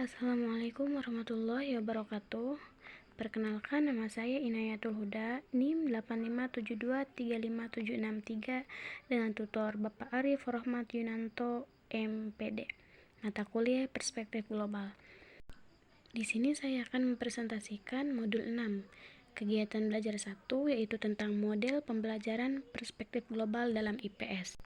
Assalamualaikum warahmatullahi wabarakatuh. Perkenalkan, nama saya Inayatul Huda, NIM 85723573 dengan tutor Bapak Arif Rohmat Yunanto, MPD. Mata kuliah Perspektif Global. Di sini saya akan mempresentasikan modul 6, kegiatan belajar 1, yaitu tentang model pembelajaran perspektif global dalam IPS.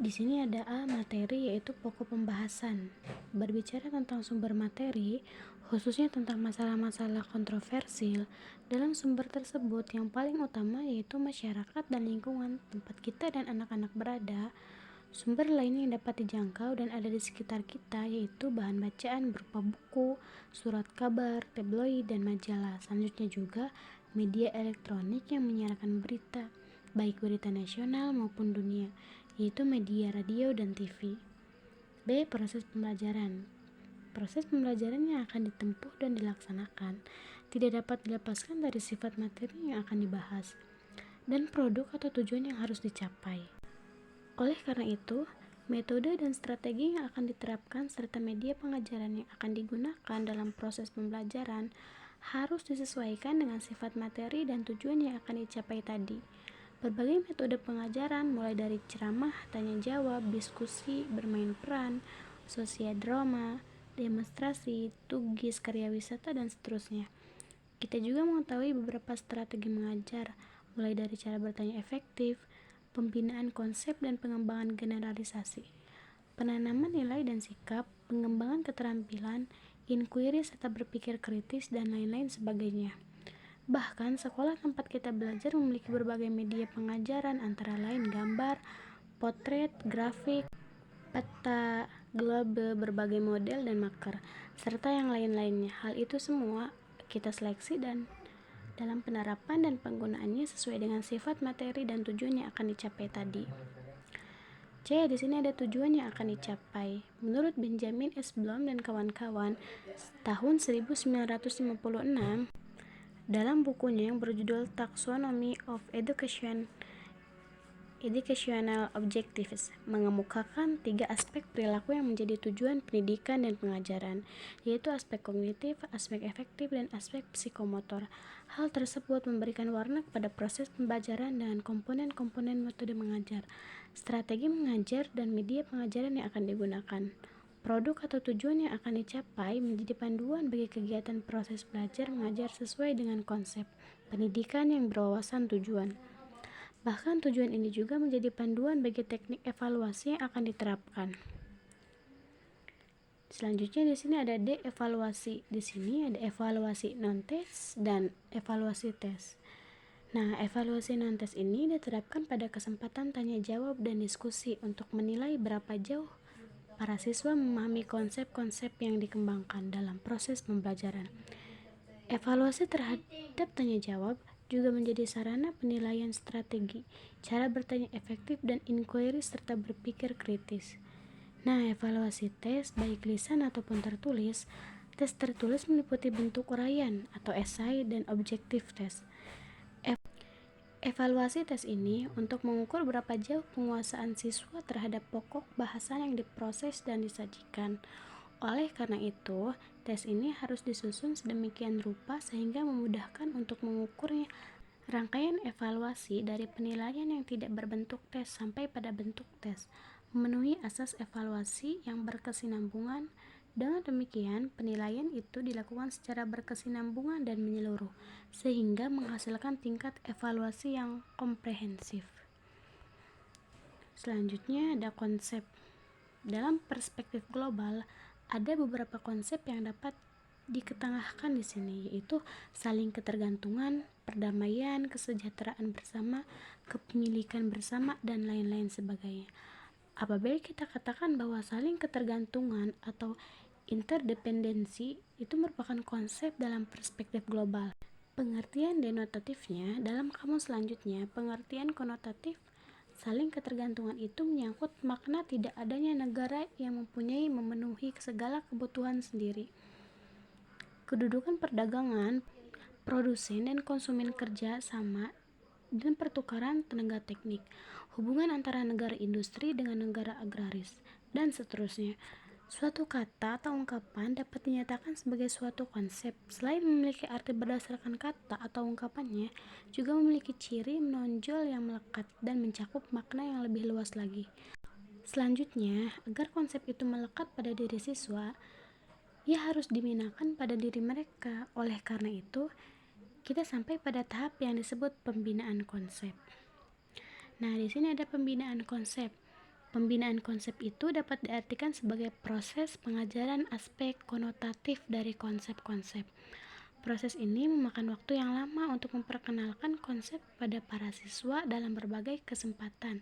Di sini ada A, materi, yaitu pokok pembahasan. Berbicara tentang sumber materi, khususnya tentang masalah-masalah kontroversial dalam sumber tersebut, yang paling utama yaitu masyarakat dan lingkungan tempat kita dan anak-anak berada. Sumber lainnya yang dapat dijangkau dan ada di sekitar kita yaitu bahan bacaan berupa buku, surat kabar, tabloid, dan majalah. Selanjutnya juga media elektronik yang menyiarkan berita, baik berita nasional maupun dunia, yaitu media radio dan TV. B. Proses pembelajaran. Proses pembelajaran yang akan ditempuh dan dilaksanakan tidak dapat dilepaskan dari sifat materi yang akan dibahas dan produk atau tujuan yang harus dicapai. Oleh karena itu, metode dan strategi yang akan diterapkan serta media pengajaran yang akan digunakan dalam proses pembelajaran harus disesuaikan dengan sifat materi dan tujuan yang akan dicapai tadi. Berbagai metode pengajaran mulai dari ceramah, tanya jawab, diskusi, bermain peran, sosiadrama, demonstrasi, tugas, karya wisata, dan seterusnya. Kita juga mengetahui beberapa strategi mengajar, mulai dari cara bertanya efektif, pembinaan konsep dan pengembangan generalisasi, penanaman nilai dan sikap, pengembangan keterampilan, inquiry serta berpikir kritis, dan lain-lain sebagainya. Bahkan sekolah tempat kita belajar memiliki berbagai media pengajaran antara lain gambar, potret, grafik, peta, globe, berbagai model dan marker, serta yang lain-lainnya. Hal itu semua kita seleksi dan dalam penerapan dan penggunaannya sesuai dengan sifat materi dan tujuan yang akan dicapai tadi. C. Di sini ada tujuan yang akan dicapai. Menurut Benjamin S. Bloom dan kawan-kawan, tahun 1956, dalam bukunya yang berjudul Taxonomy of Educational Objectives, mengemukakan 3 aspek perilaku yang menjadi tujuan pendidikan dan pengajaran, yaitu aspek kognitif, aspek efektif, dan aspek psikomotor. Hal tersebut memberikan warna kepada proses pembelajaran dengan komponen-komponen metode mengajar, strategi mengajar, dan media pengajaran yang akan digunakan. Produk atau tujuan yang akan dicapai menjadi panduan bagi kegiatan proses belajar mengajar sesuai dengan konsep pendidikan yang berwawasan tujuan. Bahkan tujuan ini juga menjadi panduan bagi teknik evaluasi yang akan diterapkan. Selanjutnya di sini ada D, evaluasi. Di sini ada evaluasi non-tes dan evaluasi tes. Nah, evaluasi non-tes ini diterapkan pada kesempatan tanya jawab dan diskusi untuk menilai berapa jauh para siswa memahami konsep-konsep yang dikembangkan dalam proses pembelajaran. Evaluasi terhadap tanya jawab juga menjadi sarana penilaian strategi, cara bertanya efektif, dan inquiry serta berpikir kritis. Nah, evaluasi tes baik lisan ataupun tertulis. Tes tertulis meliputi bentuk uraian atau esai dan objektif tes. Evaluasi tes ini untuk mengukur berapa jauh penguasaan siswa terhadap pokok bahasan yang diproses dan disajikan. Oleh karena itu, tes ini harus disusun sedemikian rupa sehingga memudahkan untuk mengukurnya. Rangkaian evaluasi dari penilaian yang tidak berbentuk tes sampai pada bentuk tes memenuhi asas evaluasi yang berkesinambungan. Dengan demikian, penilaian itu dilakukan secara berkesinambungan dan menyeluruh, sehingga menghasilkan tingkat evaluasi yang komprehensif. Selanjutnya ada konsep. Dalam perspektif global, ada beberapa konsep yang dapat diketengahkan di sini, yaitu saling ketergantungan, perdamaian, kesejahteraan bersama, kepemilikan bersama, dan lain-lain sebagainya. Apabila kita katakan bahwa saling ketergantungan atau interdependensi itu merupakan konsep dalam perspektif global. Pengertian denotatifnya dalam kamus selanjutnya, pengertian konotatif saling ketergantungan itu menyangkut makna tidak adanya negara yang memenuhi segala kebutuhan sendiri. Kedudukan perdagangan, produsen dan konsumen kerja sama dan pertukaran tenaga teknik, hubungan antara negara industri dengan negara agraris, dan seterusnya. Suatu kata atau ungkapan dapat dinyatakan sebagai suatu konsep. Selain memiliki arti berdasarkan kata atau ungkapannya, juga memiliki ciri menonjol yang melekat dan mencakup makna yang lebih luas lagi. Selanjutnya, agar konsep itu melekat pada diri siswa, ia harus diminakan pada diri mereka. Oleh karena itu, kita sampai pada tahap yang disebut pembinaan konsep. Nah, di sini ada pembinaan konsep. Pembinaan konsep itu dapat diartikan sebagai proses pengajaran aspek konotatif dari konsep-konsep. Proses ini memakan waktu yang lama untuk memperkenalkan konsep pada para siswa dalam berbagai kesempatan,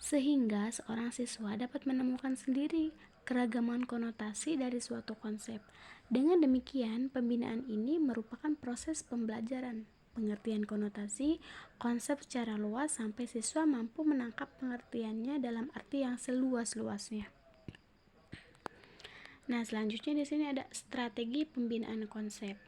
sehingga seorang siswa dapat menemukan sendiri keragaman konotasi dari suatu konsep. Dengan demikian, pembinaan ini merupakan proses pembelajaran pengertian konotasi konsep secara luas sampai siswa mampu menangkap pengertiannya dalam arti yang seluas-luasnya. Nah, selanjutnya di sini ada strategi pembinaan konsep.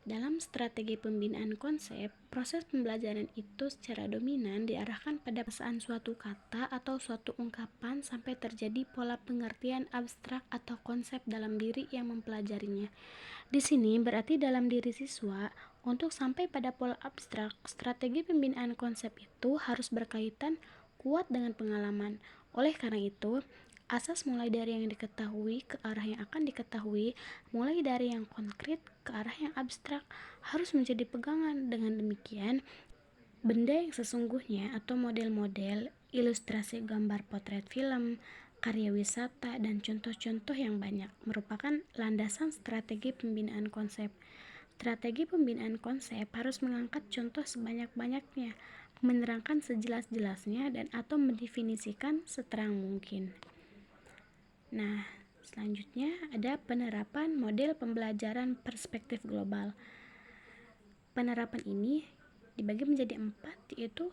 Dalam strategi pembinaan konsep, proses pembelajaran itu secara dominan diarahkan pada pesan suatu kata atau suatu ungkapan sampai terjadi pola pengertian abstrak atau konsep dalam diri yang mempelajarinya. Di sini berarti dalam diri siswa, untuk sampai pada pola abstrak, strategi pembinaan konsep itu harus berkaitan kuat dengan pengalaman. Oleh karena itu, asas mulai dari yang diketahui ke arah yang akan diketahui, mulai dari yang konkret ke arah yang abstrak, harus menjadi pegangan. Dengan demikian, benda yang sesungguhnya atau model-model, ilustrasi gambar potret film, karya wisata, dan contoh-contoh yang banyak merupakan landasan strategi pembinaan konsep. Strategi pembinaan konsep harus mengangkat contoh sebanyak-banyaknya, menerangkan sejelas-jelasnya, dan atau mendefinisikan seterang mungkin. Nah, selanjutnya ada penerapan model pembelajaran perspektif global. Penerapan ini dibagi menjadi 4, yaitu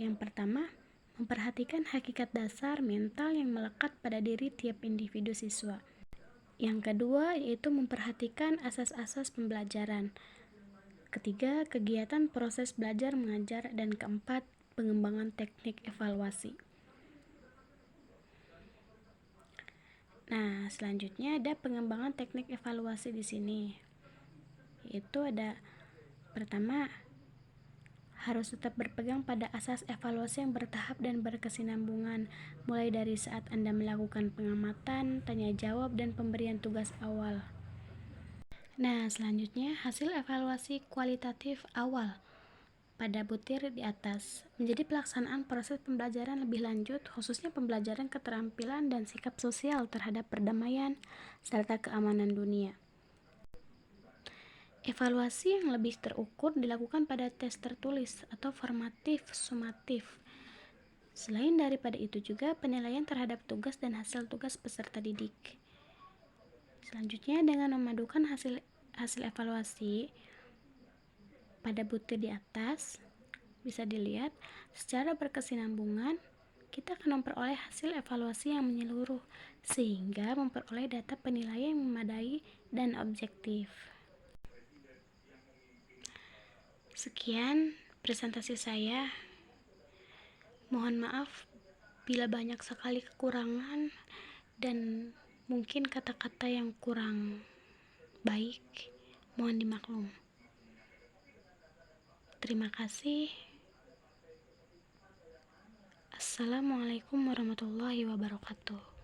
yang pertama, memperhatikan hakikat dasar mental yang melekat pada diri tiap individu siswa. Yang kedua, yaitu memperhatikan asas-asas pembelajaran. Ketiga, kegiatan proses belajar mengajar, dan keempat, pengembangan teknik evaluasi. Nah, selanjutnya ada pengembangan teknik evaluasi di sini. Yaitu ada pertama, harus tetap berpegang pada asas evaluasi yang bertahap dan berkesinambungan, mulai dari saat Anda melakukan pengamatan, tanya jawab, dan pemberian tugas awal. Nah, selanjutnya hasil evaluasi kualitatif awal pada butir di atas menjadi pelaksanaan proses pembelajaran lebih lanjut, khususnya pembelajaran keterampilan dan sikap sosial terhadap perdamaian serta keamanan dunia. Evaluasi yang lebih terukur dilakukan pada tes tertulis atau formatif sumatif. Selain daripada itu juga penilaian terhadap tugas dan hasil tugas peserta didik. Selanjutnya, dengan memadukan hasil evaluasi pada butir di atas, bisa dilihat secara berkesinambungan kita akan memperoleh hasil evaluasi yang menyeluruh, sehingga memperoleh data penilaian yang memadai dan objektif. Sekian presentasi saya. Mohon maaf bila banyak sekali kekurangan dan mungkin kata-kata yang kurang baik. Mohon dimaklum. Terima kasih. Assalamualaikum warahmatullahi wabarakatuh.